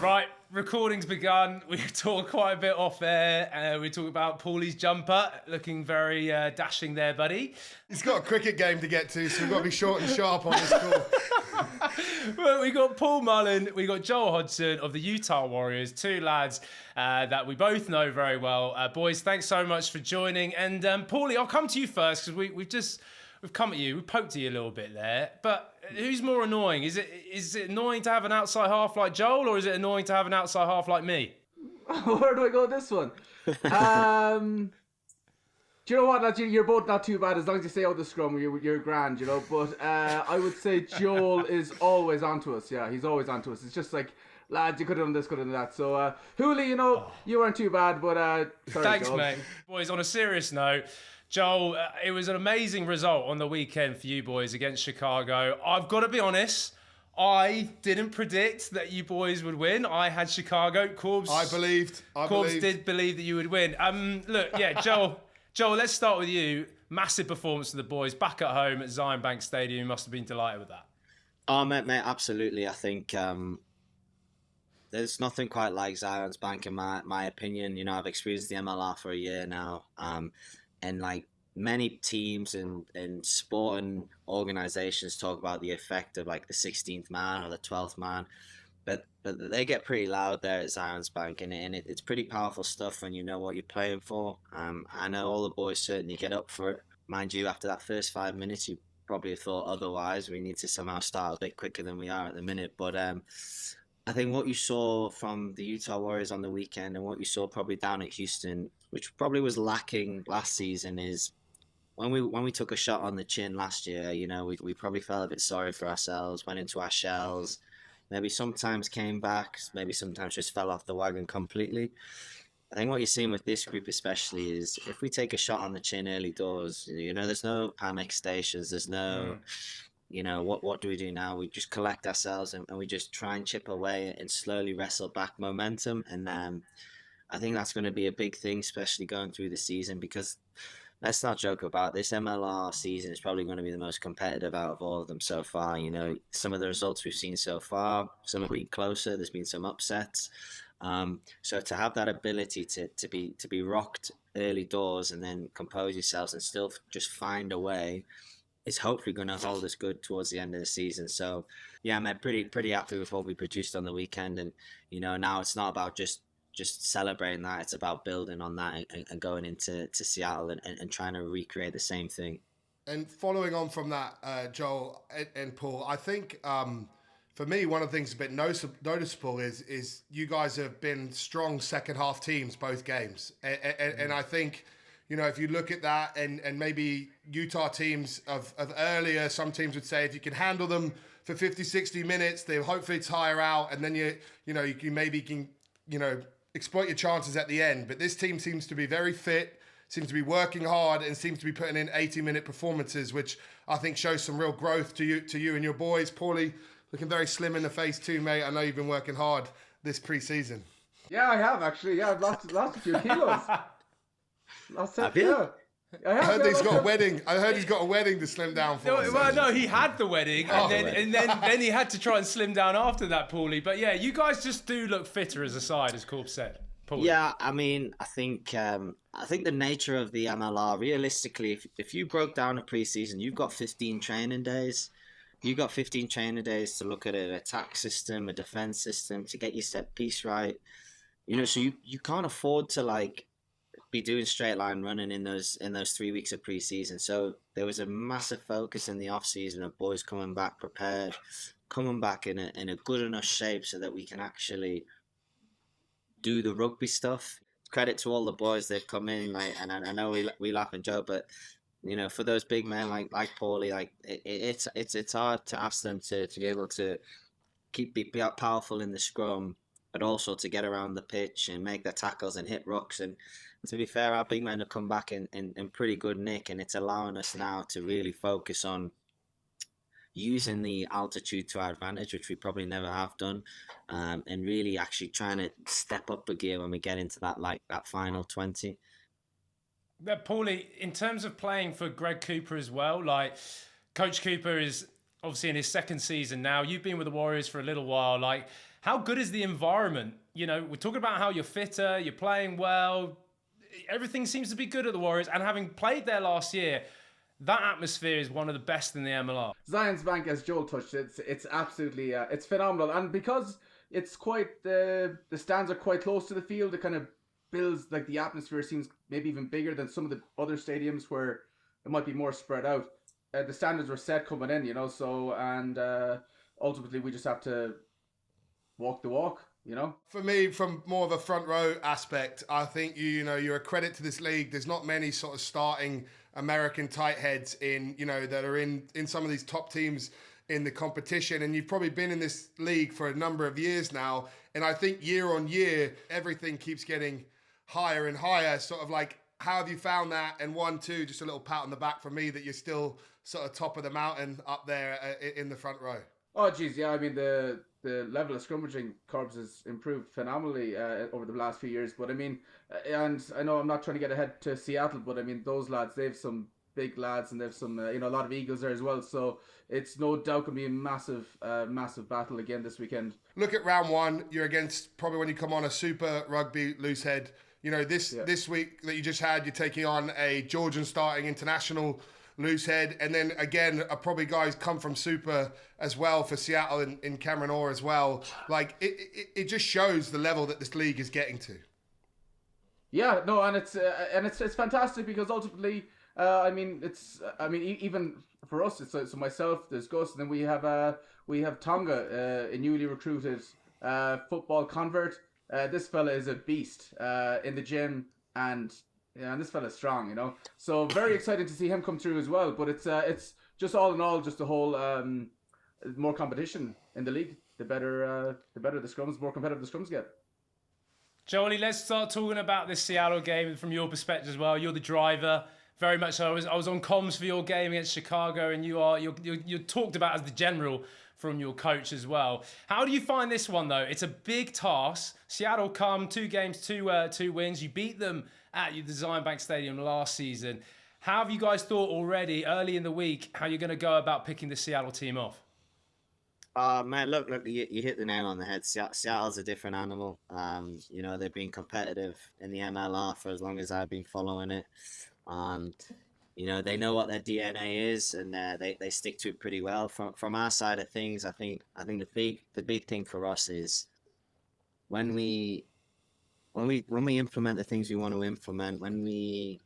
Right, recording's begun. We talked quite a bit off air. We talked about Paulie's jumper, looking very dashing there, buddy. He's got a cricket game to get to, so we've got to be short and sharp on this call. Well, we got Paul Mullen, we got Joel Hodgson of the Utah Warriors, two lads that we both know very well. Boys, thanks so much for joining. And Paulie, I'll come to you first because we've come at you, we poked at you a little bit there. But who's more annoying? Is it annoying to have an outside half like Joel, or is it annoying to have an outside half like me? Where do I go with this one? Do you know what, lads? You're both not too bad as long as you stay out the scrum. You're grand, you know. But I would say Joel is always onto us. Yeah, he's always onto us. It's just like, lads, you could have done this, could have done that. So, Hooli, you know, you weren't too bad, but sorry, thanks, Joel. mate. Boys, on a serious note, Joel, it was an amazing result on the weekend for you boys against Chicago. I've got to be honest, I didn't predict that you boys would win. I had Chicago. Corbs, I believed. did believe that you would win. Look, yeah, Joel, let's start with you. Massive performance of the boys back at home at Zion Bank Stadium. You must have been delighted with that. Oh, mate, absolutely. I think there's nothing quite like Zion's Bank in my opinion. You know, I've experienced the MLR for a year now, and like many teams and sporting organizations talk about the effect of like the 16th man or the 12th man, but they get pretty loud there at Zion's Bank, and it's pretty powerful stuff when you know what you're playing for. I know all the boys certainly get up for it. Mind you, after that first 5 minutes, you probably thought otherwise. We need to somehow start a bit quicker than we are at the minute. But I think what you saw from the Utah Warriors on the weekend and what you saw probably down at Houston, which probably was lacking last season, is when we took a shot on the chin last year, you know, we probably felt a bit sorry for ourselves, went into our shells, maybe sometimes came back, maybe sometimes just fell off the wagon completely. I think what you're seeing with this group especially is if we take a shot on the chin early doors, you know, there's no panic stations, there's no, you know, what do we do now? We just collect ourselves and we just try and chip away and slowly wrestle back momentum. And I think that's going to be a big thing, especially going through the season, because let's not joke about this. MLR season is probably going to be the most competitive out of all of them so far. You know, some of the results we've seen so far, some have been closer. There's been some upsets. So to have that ability to be rocked early doors and then compose yourselves and still just find a way is hopefully going to hold us good towards the end of the season. So yeah, I'm pretty happy with what we produced on the weekend. And you know, now it's not about just celebrating that, it's about building on that and going into Seattle and trying to recreate the same thing. And following on from that, Joel and Paul, I think for me, one of the things a bit noticeable is you guys have been strong second half teams both games. And I think, you know, if you look at that and maybe Utah teams of earlier, some teams would say if you can handle them for 50, 60 minutes, they hopefully tire out, and then you can exploit your chances at the end. But this team seems to be very fit, seems to be working hard, and seems to be putting in 80-minute performances, which I think shows some real growth to you and your boys. Paulie, looking very slim in the face too, mate. I know you've been working hard this pre-season. Yeah, I have actually. Yeah, I've lost a few kilos. Have you? Yeah. I heard he's got a wedding. I heard he's got a wedding to slim down for. No, he had the wedding, and then he had to try and slim down after that, Paulie. But yeah, you guys just do look fitter as a side, as Corb said. Paulie. Yeah, I mean, I think the nature of the MLR, realistically, if you broke down a preseason, you've got 15 training days. You've got 15 training days to look at an attack system, a defense system, to get your set piece right. You know, so you can't afford to like be doing straight line running in those 3 weeks of preseason. So there was a massive focus in the off season of boys coming back prepared, coming back in a good enough shape so that we can actually do the rugby stuff. Credit to all the boys, they've come in, like, and I know we laugh and joke, but you know, for those big men like Paulie, like it's hard to ask them to be able to be powerful in the scrum, but also to get around the pitch and make their tackles and hit rucks. And to be fair, our big men have come back in pretty good nick, and it's allowing us now to really focus on using the altitude to our advantage, which we probably never have done, and really actually trying to step up a gear when we get into that final 20. Paulie, in terms of playing for Greg Cooper as well, like Coach Cooper is obviously in his second season now. You've been with the Warriors for a little while. Like, how good is the environment? You know, we're talking about how you're fitter, you're playing well. Everything seems to be good at the Warriors. And having played there last year, that atmosphere is one of the best in the MLR. Zions Bank, as Joel touched, it's absolutely it's phenomenal, and because it's quite the stands are quite close to the field, it kind of builds, like, the atmosphere seems maybe even bigger than some of the other stadiums where it might be more spread out. The standards were set coming in, you know, so, and ultimately we just have to walk the walk, you know. For me, from more of a front row aspect, I think you're a credit to this league. There's not many sort of starting American tight heads that are in some of these top teams in the competition, and you've probably been in this league for a number of years now, and I think year on year everything keeps getting higher and higher. Sort of like, how have you found that? And just a little pat on the back from me that you're still sort of top of the mountain up there in the front row. Oh geez, yeah, I mean the level of scrummaging corps has improved phenomenally over the last few years. But I mean, and I know I'm not trying to get ahead to Seattle, but I mean, those lads, they've some big lads, and they've some a lot of Eagles there as well. So it's no doubt going to be a massive battle again this weekend. Look at round one. You're against, probably when you come on, a Super Rugby loosehead. This week that you just had, you're taking on a Georgian starting international loosehead, and then again, probably guys come from Super as well for Seattle in Cameron Orr as well. Like, it just shows the level that this league is getting to. Yeah, no, and it's fantastic because ultimately, even for us, it's so myself, there's Gus, and then we have Tonga, a newly recruited football convert. This fella is a beast in the gym, and this fella's strong, you know. So very excited to see him come through as well. But it's just all in all, just a whole more competition in the league. The better the scrums, more competitive the scrums get. Jolie, let's start talking about this Seattle game from your perspective as well. You're the driver, very much so. I was on comms for your game against Chicago, and you're talked about as the general from your coach as well. How do you find this one though? It's a big task. Seattle come 2 games, 2 wins. You beat them at the Zions Bank Stadium last season. How have you guys thought already early in the week how you're going to go about picking the Seattle team off? Man, look, you hit the nail on the head. Seattle's a different animal. They've been competitive in the MLR for as long as I've been following it. They know what their DNA is, and they stick to it pretty well. From our side of things, I think the big thing for us is when we implement the things we want to implement, when we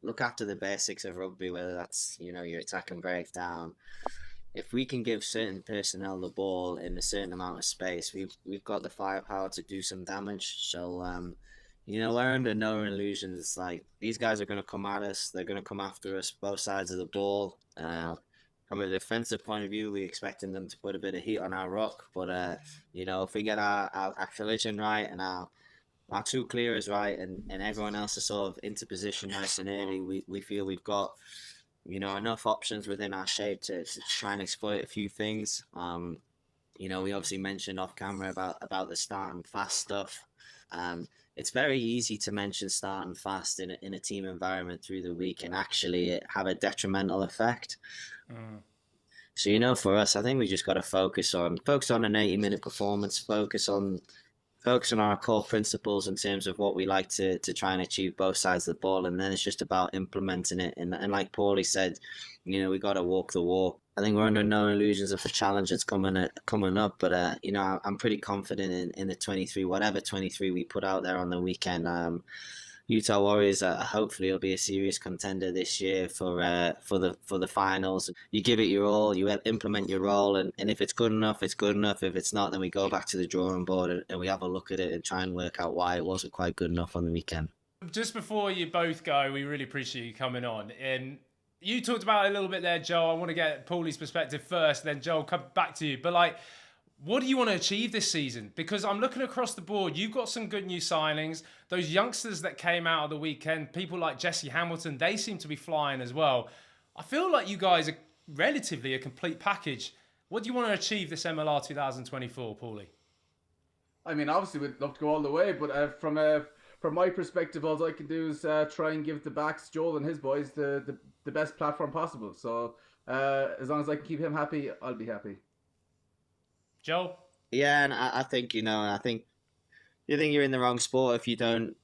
look after the basics of rugby, whether that's your attack and breakdown. If we can give certain personnel the ball in a certain amount of space, we've got the firepower to do some damage. So we're under no illusions. It's like these guys are going to come at us. They're going to come after us, both sides of the ball. From a defensive point of view, we're expecting them to put a bit of heat on our rock. But if we get our collision right and our 2 clearers right, and everyone else is sort of into position nice and early, we feel we've got enough options within our shape to try and exploit a few things. We obviously mentioned off camera about the start and fast stuff. It's very easy to mention start and fast in a team environment through the week and actually have a detrimental effect. So, for us, I think we just got to focus on an 80-minute performance, focus on our core principles in terms of what we like to try and achieve both sides of the ball, and then it's just about implementing it. And like Paulie said, we got to walk the walk. I think we're under no illusions of the challenge that's coming up, but I'm pretty confident in the 23, whatever 23 we put out there on the weekend. Utah Warriors hopefully will be a serious contender this year for the finals. You give it your all, you implement your role, and if it's good enough, it's good enough. If it's not, then we go back to the drawing board and we have a look at it and try and work out why it wasn't quite good enough on the weekend. Just before you both go, we really appreciate you coming on. And you talked about it a little bit there, Joel. I want to get Paulie's perspective first, then Joel, come back to you. But what do you want to achieve this season? Because I'm looking across the board. You've got some good new signings. Those youngsters that came out of the weekend, people like Jesse Hamilton, they seem to be flying as well. I feel like you guys are relatively a complete package. What do you want to achieve this MLR 2024, Paulie? I mean, obviously we'd love to go all the way, but from my perspective, all I can do is try and give the backs, Joel and his boys, the best platform possible. So As long as I can keep him happy, I'll be happy. Joel? Yeah, and I think I think you think you're in the wrong sport if you don't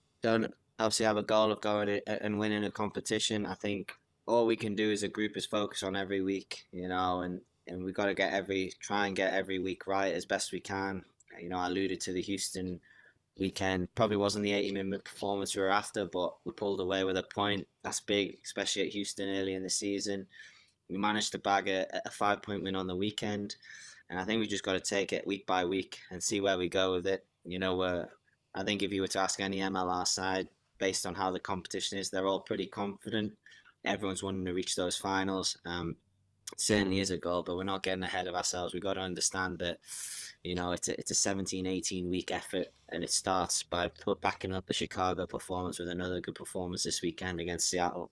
obviously have a goal of going and winning a competition. I think all we can do as a group is focus on every week, and we got to try and get every week right as best we can. I alluded to the Houston weekend. Probably wasn't the 80-minute performance we were after, but we pulled away with a point. That's big, especially at Houston early in the season. We managed to bag a 5-point win on the weekend, and I think we just got to take it week by week and see where we go with it. I think if you were to ask any MLR side, based on how the competition is, they're all pretty confident. Everyone's wanting to reach those finals. It certainly is a goal, but we're not getting ahead of ourselves. We've got to understand that, it's a 17, 18-week effort, and it starts by backing up the Chicago performance with another good performance this weekend against Seattle.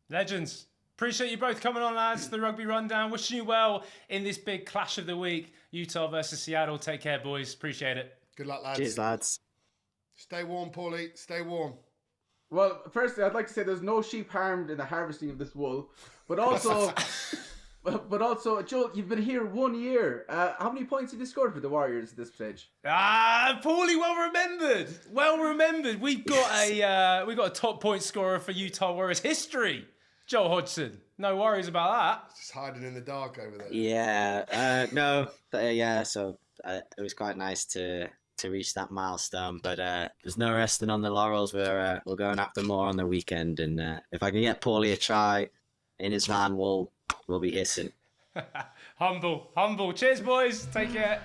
Legends. Appreciate you both coming on, lads. The Rugby Rundown. Wishing you well in this big clash of the week. Utah versus Seattle. Take care, boys. Appreciate it. Good luck, lads. Cheers, lads. Stay warm, Paulie. Stay warm. Well, firstly, I'd like to say there's no sheep harmed in the harvesting of this wool, but also, Joel, you've been here 1 year. How many points have you scored for the Warriors at this stage? Paulie, well remembered. Well remembered. We've got a top point scorer for Utah Warriors history. Joel Hodgson. No worries about that. Just hiding in the dark over there. Yeah. No. Yeah. So it was quite nice to reach that milestone, but there's no resting on the laurels. We're going after more on the weekend, and if I can get Paulie a try in his van, we'll be hissing. Humble. Cheers, boys. Take care.